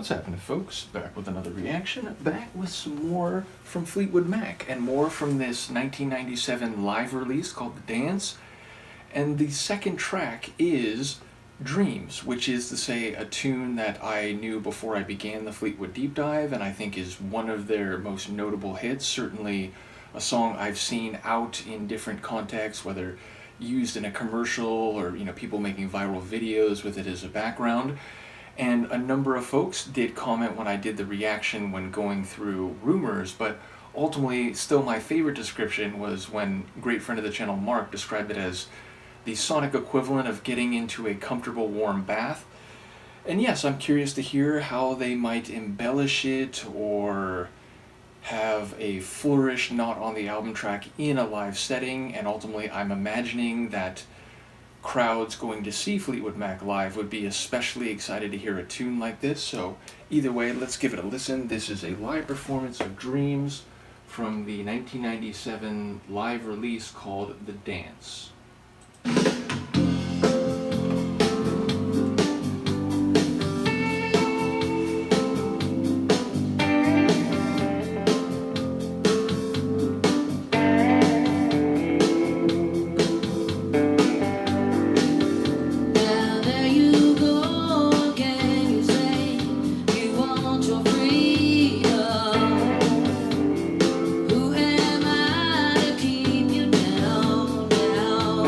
What's happening, folks? Back with another reaction, back with some more from Fleetwood Mac, and more from this 1997 live release called The Dance. And the second track is Dreams, which is to say a tune that I knew before I began the Fleetwood deep dive, and I think is one of their most notable hits, certainly a song I've seen out in different contexts, whether used in a commercial or people making viral videos with it as a background. And a number of folks did comment when I did the reaction when going through rumors, but ultimately still my favorite description was when great friend of the channel Mark described it as the sonic equivalent of getting into a comfortable warm bath. And yes, I'm curious to hear how they might embellish it or have a flourish not on the album track in a live setting, and ultimately I'm imagining that crowds going to see Fleetwood Mac live would be especially excited to hear a tune like this. So either way, let's give it a listen. This is a live performance of Dreams from the 1997 live release called The Dance. Who am I to keep you down, down?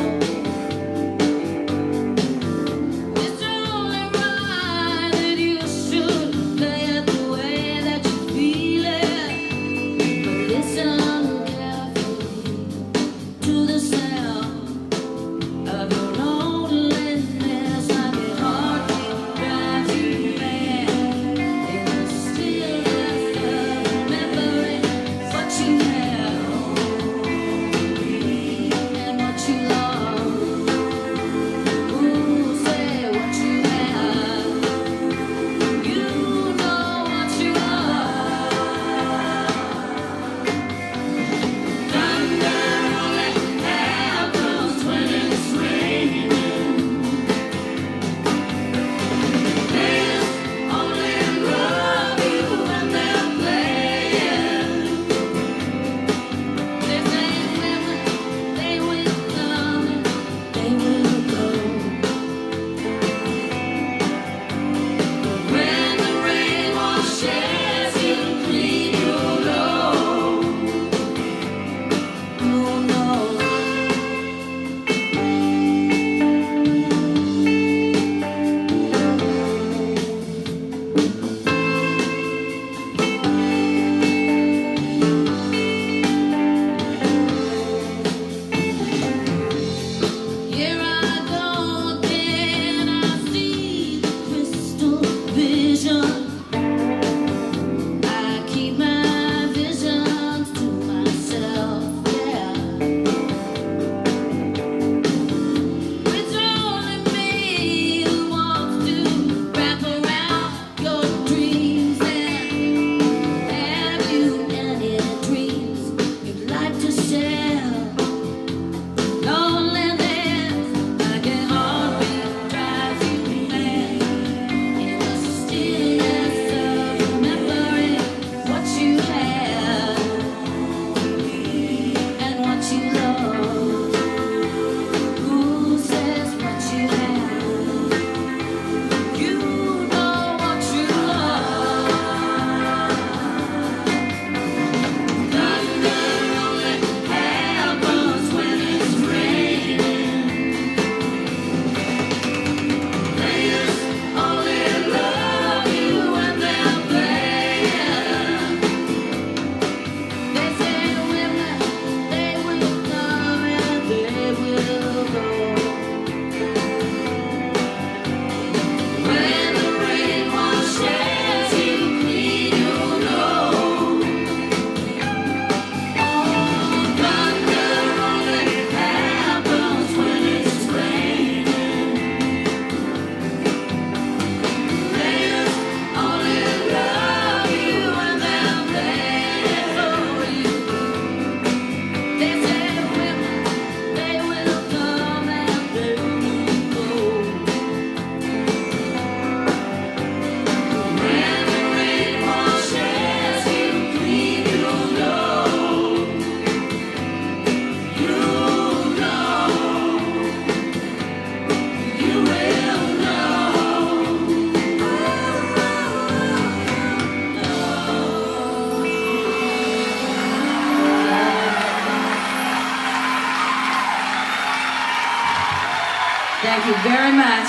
very much.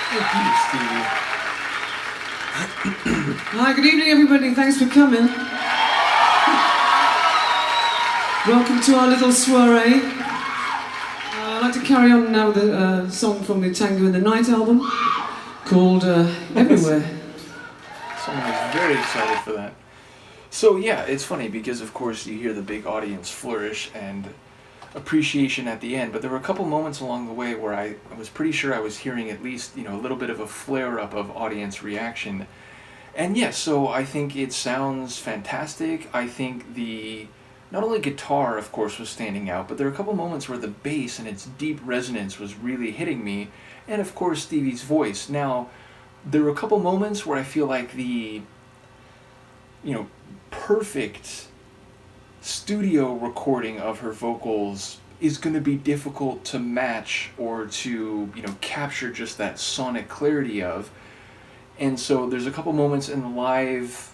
Thank you, Stevie. Hi, good evening, everybody. Thanks for coming. Welcome to our little soiree. I'd like to carry on now with a song from the Tango in the Night album called Everywhere. Someone is very excited for that. So yeah, it's funny because of course you hear the big audience flourish and appreciation at the end, but there were a couple moments along the way where I was pretty sure I was hearing at least, a little bit of a flare-up of audience reaction. And yes, so I think it sounds fantastic. I think not only guitar, of course, was standing out, but there were a couple moments where the bass and its deep resonance was really hitting me, and of course Stevie's voice. Now, there were a couple moments where I feel like the, perfect studio recording of her vocals is going to be difficult to match or to, capture just that sonic clarity of. And so there's a couple moments in the live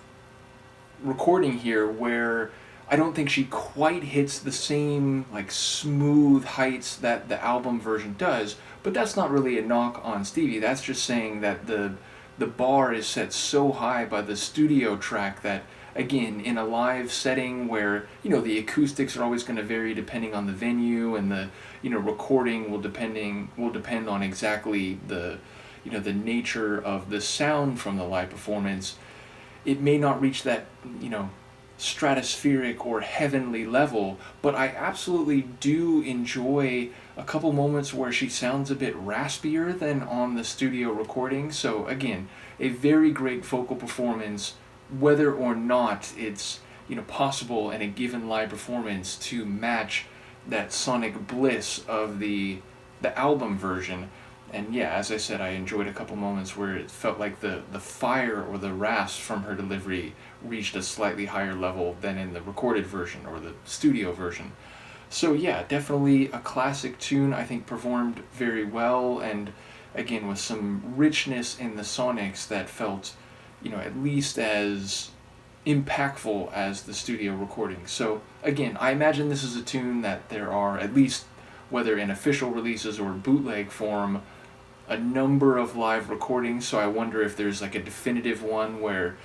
recording here where I don't think she quite hits the same smooth heights that the album version does, but that's not really a knock on Stevie. That's just saying that the bar is set so high by the studio track that, again, in a live setting where, the acoustics are always going to vary depending on the venue, and the, recording will depend on exactly the, the nature of the sound from the live performance. It may not reach that, stratospheric or heavenly level, but I absolutely do enjoy a couple moments where she sounds a bit raspier than on the studio recording. So again, a very great vocal performance, whether or not it's possible in a given live performance to match that sonic bliss of the album version. And yeah, as I said, I enjoyed a couple moments where it felt like the fire or the rasp from her delivery reached a slightly higher level than in the recorded version or the studio version. So yeah, definitely a classic tune. I think performed very well, and again with some richness in the sonics that felt, at least as impactful as the studio recording. So again, I imagine this is a tune that there are, at least whether in official releases or bootleg form, a number of live recordings. So I wonder if there's a definitive one where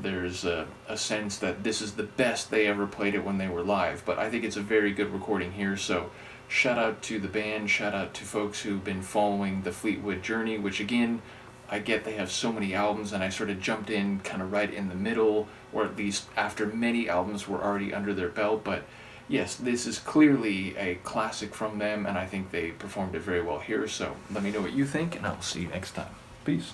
there's a sense that this is the best they ever played it when they were live. But I think it's a very good recording here, so shout out to the band, shout out to folks who've been following the Fleetwood journey, which again, I get they have so many albums, and I sort of jumped in kind of right in the middle, or at least after many albums were already under their belt. But yes, this is clearly a classic from them, and I think they performed it very well here. So let me know what you think, and I'll see you next time. Peace.